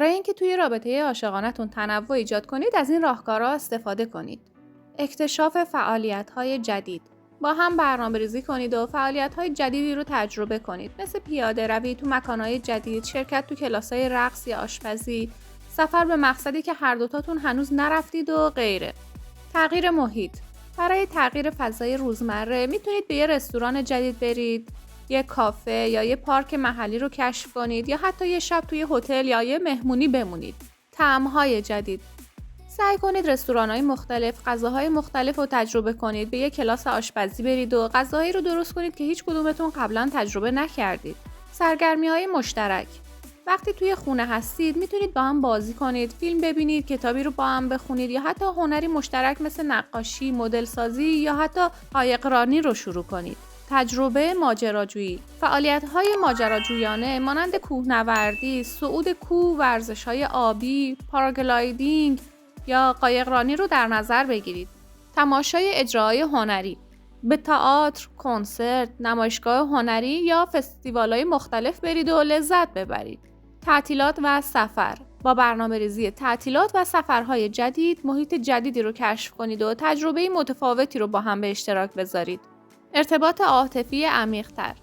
برای اینکه توی رابطه عاشقانه‌تون تنوع ایجاد کنید از این راهکارها استفاده کنید. اکتشاف فعالیت‌های جدید. با هم برنامه‌ریزی کنید و فعالیت‌های جدیدی رو تجربه کنید، مثل پیاده روی تو مکان‌های جدید، شرکت تو کلاس‌های رقص یا آشپزی، سفر به مقصدی که هر دوتاتون هنوز نرفتید و غیره. تغییر محیط. برای تغییر فضای روزمره میتونید به یه رستوران جدید برید، یه کافه یا یه پارک محلی رو کشف کنید یا حتی یه شب توی هتل یا یه مهمونی بمونید. طعم‌های جدید. سعی کنید رستوران‌های مختلف، غذاهای مختلف رو تجربه کنید. به یه کلاس آشپزی برید و غذاهایی رو درست کنید که هیچ کدومتون قبلا تجربه نکردید. سرگرمی‌های مشترک. وقتی توی خونه هستید میتونید با هم بازی کنید، فیلم ببینید، کتابی رو با هم بخونید یا حتی هنری مشترک مثل نقاشی، مدل سازی یا حتی قایقرانی رو شروع کنید. تجربه ماجراجویی. فعالیت‌های ماجراجویانه مانند کوهنوردی، صعود کوه، ورزش‌های آبی، پاراگلایدینگ یا قایقرانی رو در نظر بگیرید. تماشای اجراهای هنری. به تئاتر، کنسرت، نمایشگاه هنری یا فستیوال‌های مختلف برید و لذت ببرید. تعطیلات و سفر. با برنامه‌ریزی تعطیلات و سفرهای جدید، محیط جدیدی رو کشف کنید و تجربه متفاوتی رو با هم به اشتراک بذارید. ارتباط عاطفی عمیق‌تر.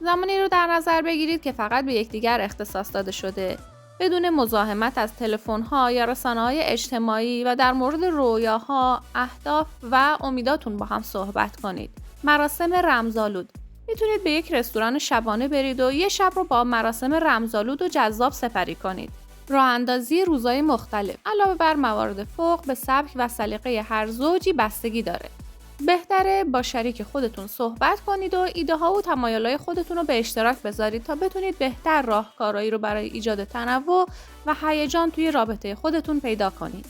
زمانی رو در نظر بگیرید که فقط به یکدیگر اختصاص داده شده، بدون مزاحمت از تلفن‌ها یا رسانه‌های اجتماعی و در مورد رویاها، اهداف و امیداتون با هم صحبت کنید. مراسم رمزآلود. میتونید به یک رستوران شبانه برید و یه شب رو با مراسم رمزآلود و جذاب سپری کنید. راه‌اندازی روزهای مختلف. علاوه بر موارد فوق، به سبک و سلیقه هر زوجی بستگی داره. بهتره با شریک خودتون صحبت کنید و ایده ها و تمایلات خودتون رو به اشتراک بذارید تا بتونید بهتر راهکارهایی رو برای ایجاد تنوع و هیجان توی رابطه خودتون پیدا کنید.